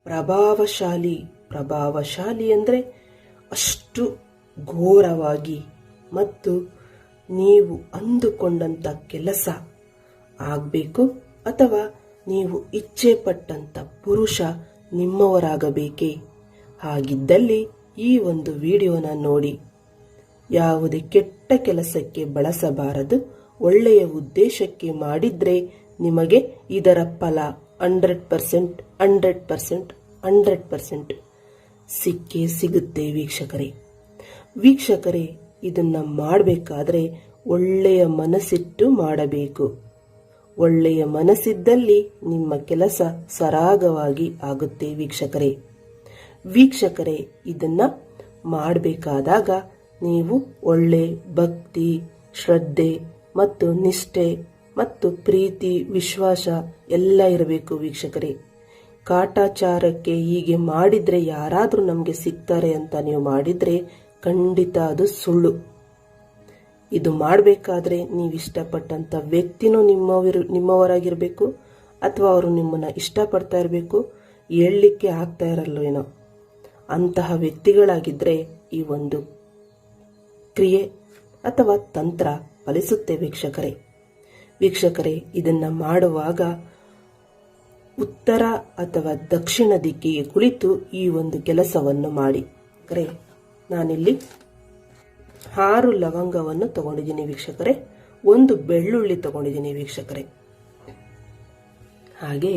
ಪ್ರಭಾವಶಾಲಿ ಅಂದರೆ ಅಷ್ಟು ಘೋರವಾಗಿ ಮತ್ತು ನೀವು ಅಂದುಕೊಂಡಂಥ ಕೆಲಸ ಆಗಬೇಕು ಅಥವಾ ನೀವು ಇಚ್ಛೆ ಪಟ್ಟಂಥ ಪುರುಷ ನಿಮ್ಮವರಾಗಬೇಕೇ? ಹಾಗಿದ್ದಲ್ಲಿ ಈ ಒಂದು ವಿಡಿಯೋನ ನೋಡಿ. ಯಾವುದೇ ಕೆಟ್ಟ ಕೆಲಸಕ್ಕೆ ಬಳಸಬಾರದು. ಒಳ್ಳೆಯ ಉದ್ದೇಶಕ್ಕೆ ಮಾಡಿದ್ರೆ ನಿಮಗೆ ಇದರ ಫಲ 100% ಸಿಕ್ಕೇ ಸಿಗುತ್ತೆ ವೀಕ್ಷಕರೇ. ಇದನ್ನ ಮಾಡಬೇಕಾದ್ರೆ ಒಳ್ಳೆಯ ಮನಸ್ಸಿಟ್ಟು ಮಾಡಬೇಕು. ಒಳ್ಳೆಯ ಮನಸ್ಸಿದ್ದಲ್ಲಿ ನಿಮ್ಮ ಕೆಲಸ ಸರಾಗವಾಗಿ ಆಗುತ್ತೆ ವೀಕ್ಷಕರೇ. ಇದನ್ನ ಮಾಡಬೇಕಾದಾಗ ನೀವು ಒಳ್ಳೆ ಭಕ್ತಿ, ಶ್ರದ್ಧೆ ಮತ್ತು ನಿಷ್ಠೆ ಮತ್ತು ಪ್ರೀತಿ, ವಿಶ್ವಾಸ ಎಲ್ಲ ಇರಬೇಕು ವೀಕ್ಷಕರೇ. ಕಾಟಾಚಾರಕ್ಕೆ ಹೀಗೆ ಮಾಡಿದ್ರೆ ಯಾರಾದರೂ ನಮಗೆ ಸಿಗ್ತಾರೆ ಅಂತ ನೀವು ಮಾಡಿದ್ರೆ ಖಂಡಿತ ಅದು ಸುಳ್ಳು. ಇದು ಮಾಡಬೇಕಾದ್ರೆ ನೀವು ಇಷ್ಟಪಟ್ಟಂತ ವ್ಯಕ್ತಿನೂ ನಿಮ್ಮವರಾಗಿರ್ಬೇಕು ಅಥವಾ ಅವರು ನಿಮ್ಮನ್ನ ಇಷ್ಟಪಡ್ತಾ ಇರಬೇಕು. ಹೇಳಲಿಕ್ಕೆ ಆಗ್ತಾ ಇರಲ್ಲೋ ಏನೋ ಅಂತಹ ವ್ಯಕ್ತಿಗಳಾಗಿದ್ರೆ ಈ ಒಂದು ಕ್ರಿಯೆ ಅಥವಾ ತಂತ್ರ ಫಲಿಸುತ್ತೆ ವೀಕ್ಷಕರೇ. ಇದನ್ನ ಮಾಡುವಾಗ ಉತ್ತರ ಅಥವಾ ದಕ್ಷಿಣ ದಿಕ್ಕಿಗೆ ಕುಳಿತು ಈ ಒಂದು ಕೆಲಸವನ್ನು ಮಾಡಿ. ನಾನಿಲ್ಲಿ 6 ಲವಂಗವನ್ನು ತಗೊಂಡಿದ್ದೀನಿ ವೀಕ್ಷಕರೇ. 1 ಬೆಳ್ಳುಳ್ಳಿ ತಗೊಂಡಿದ್ದೀನಿ ವೀಕ್ಷಕರೇ. ಹಾಗೆ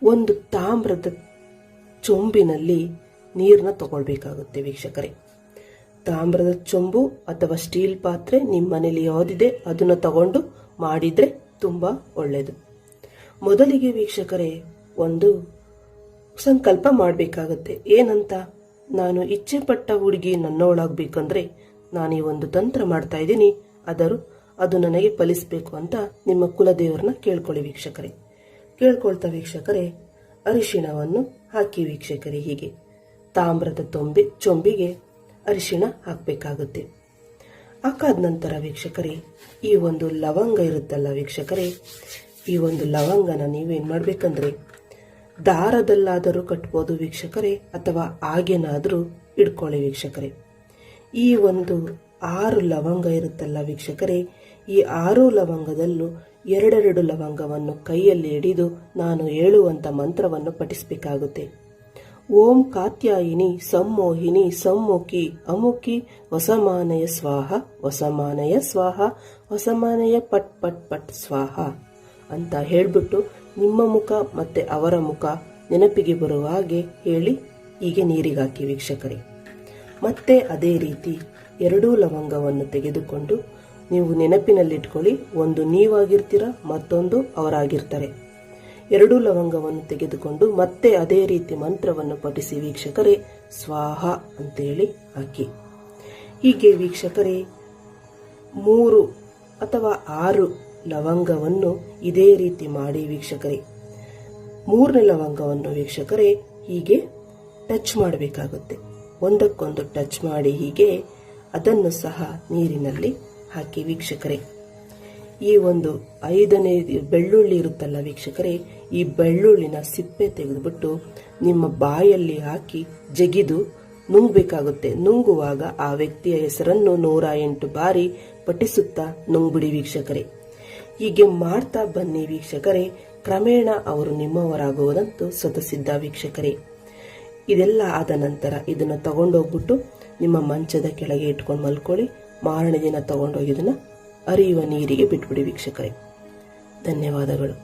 ಒಂದು ತಾಮ್ರದ ಚೊಂಬಿನಲ್ಲಿ ನೀರನ್ನ ತಗೊಳ್ಬೇಕಾಗುತ್ತೆ ವೀಕ್ಷಕರೇ. ತಾಮ್ರದ ಚೊಂಬು ಅಥವಾ ಸ್ಟೀಲ್ ಪಾತ್ರೆ ನಿಮ್ಮ ಮನೇಲಿ ಯಾವುದಿದೆ ಅದನ್ನು ತಗೊಂಡು ಮಾಡಿದ್ರೆ ತುಂಬಾ ಒಳ್ಳೆಯದು. ಮೊದಲಿಗೆ ವೀಕ್ಷಕರೇ ಒಂದು ಸಂಕಲ್ಪ ಮಾಡಬೇಕಾಗುತ್ತೆ. ಏನಂತ? ನಾನು ಇಚ್ಛೆ ಪಟ್ಟ ಹುಡುಗಿ ನನ್ನವಳಾಗಬೇಕಂದ್ರೆ ನಾನು ಈ ಒಂದು ತಂತ್ರ ಮಾಡ್ತಾ ಇದ್ದೀನಿ, ಅದು ನನಗೆ ಫಲಿಸಬೇಕು ಅಂತ ನಿಮ್ಮ ಕುಲದೇವರನ್ನ ಕೇಳ್ಕೊಳ್ಳಿ ವೀಕ್ಷಕರೇ. ಕೇಳ್ಕೊಳ್ತಾ ವೀಕ್ಷಕರೇ ಅರಿಶಿಣವನ್ನು ಹಾಕಿ ವೀಕ್ಷಕರೇ. ಹೀಗೆ ತಾಮ್ರದ ಚೊಂಬಿಗೆ ಅರಿಶಿಣ ಹಾಕಬೇಕಾಗುತ್ತೆ. ಹಾಕಾದ ನಂತರ ವೀಕ್ಷಕರೇ ಈ ಒಂದು ಲವಂಗ ಇರುತ್ತಲ್ಲ ವೀಕ್ಷಕರೇ, ಈ ಒಂದು ಲವಂಗನ ನೀವೇನ್ ಮಾಡ್ಬೇಕಂದ್ರೆ ದಾರದಲ್ಲಾದರೂ ಕಟ್ಬೋದು ವೀಕ್ಷಕರೇ ಅಥವಾ ಹಾಗೇನಾದರೂ ಇಡ್ಕೊಳ್ಳಿ ವೀಕ್ಷಕರೇ. ಈ ಒಂದು 6 ಲವಂಗ ಇರುತ್ತಲ್ಲ ವೀಕ್ಷಕರೇ, ಈ 6 ಲವಂಗದಲ್ಲೂ 2 ಲವಂಗವನ್ನು ಕೈಯಲ್ಲಿ ಹಿಡಿದು ನಾನು ಹೇಳುವಂತ ಮಂತ್ರವನ್ನು ಪಠಿಸಬೇಕಾಗುತ್ತೆ. ಓಂ ಕಾತ್ಯಾಯಿನಿ ಸಮ್ಮೋಹಿನಿ ಸಮ್ಮುಖಿ ಅಮುಖಿ ವಸಮಾನಯ ಸ್ವಾಹ ವಸಮಾನಯ ಸ್ವಾಹ ವಸಮಾನಯ ಪಟ್ ಪಟ್ ಪಟ್ ಸ್ವಾಹ ಅಂತ ಹೇಳ್ಬಿಟ್ಟು ನಿಮ್ಮ ಮುಖ ಮತ್ತೆ ಅವರ ಮುಖ ನೆನಪಿಗೆ ಬರುವ ಹಾಗೆ ಹೇಳಿ ಹೀಗೆ ನೀರಿಗಾಕಿ ವೀಕ್ಷಕರೇ. ಮತ್ತೆ ಅದೇ ರೀತಿ 2 ಲವಂಗವನ್ನು ತೆಗೆದುಕೊಂಡು ನೀವು ನೆನಪಿನಲ್ಲಿಟ್ಕೊಳ್ಳಿ, ಒಂದು ನೀವಾಗಿರ್ತೀರ, ಮತ್ತೊಂದು ಅವರಾಗಿರ್ತಾರೆ. 2 ಲವಂಗವನ್ನು ತೆಗೆದುಕೊಂಡು ಮತ್ತೆ ಅದೇ ರೀತಿ ಮಂತ್ರವನ್ನು ಪಠಿಸಿ ವೀಕ್ಷಕರೇ ಸ್ವಾಹ ಅಂತೇಳಿ ಹಾಕಿ. ಹೀಗೆ ವೀಕ್ಷಕರೇ 3 ಅಥವಾ 6 ಲವಂಗವನ್ನು ಇದೇ ರೀತಿ ಮಾಡಿ ವೀಕ್ಷಕರೇ. 3ನೇ ಲವಂಗವನ್ನು ವೀಕ್ಷಕರೇ ಹೀಗೆ ಟಚ್ ಮಾಡಬೇಕಾಗುತ್ತೆ. ಒಂದಕ್ಕೊಂದು ಟಚ್ ಮಾಡಿ ಹೀಗೆ ಅದನ್ನು ಸಹ ನೀರಿನಲ್ಲಿ ಹಾಕಿ ವೀಕ್ಷಕರೇ. ಈ ಒಂದು 5ನೇ ಬೆಳ್ಳುಳ್ಳಿ ಇರುತ್ತಲ್ಲ ವೀಕ್ಷಕರೇ, ಈ ಬೆಳ್ಳುಳ್ಳಿನ ಸಿಪ್ಪೆ ತೆಗೆದುಬಿಟ್ಟು ನಿಮ್ಮ ಬಾಯಲ್ಲಿ ಹಾಕಿ ಜಗಿದು ನುಂಗಬೇಕಾಗುತ್ತೆ. ನುಂಗುವಾಗ ಆ ವ್ಯಕ್ತಿಯ ಹೆಸರನ್ನು 108 ಬಾರಿ ಪಠಿಸುತ್ತಾ ನುಂಗ್ಬಿಡಿ ವೀಕ್ಷಕರೇ. ಹೀಗೆ ಮಾಡ್ತಾ ಬನ್ನಿ ವೀಕ್ಷಕರೇ, ಕ್ರಮೇಣ ಅವರು ನಿಮ್ಮವರಾಗುವುದಂತೂ ಸ್ವತಃಸಿದ್ಧ ವೀಕ್ಷಕರೇ. ಇದೆಲ್ಲ ಆದ ನಂತರ ಇದನ್ನು ತಗೊಂಡೋಗ್ಬಿಟ್ಟು ನಿಮ್ಮ ಮಂಚದ ಕೆಳಗೆ ಇಟ್ಕೊಂಡು ಮಲ್ಕೊಳ್ಳಿ. ಮಾರನೇ ದಿನ ತಗೊಂಡೋಗಿ ಇದನ್ನ ಹರಿಯುವ ನೀರಿಗೆ ಬಿಟ್ಬಿಡಿ ವೀಕ್ಷಕರೇ. ಧನ್ಯವಾದಗಳು.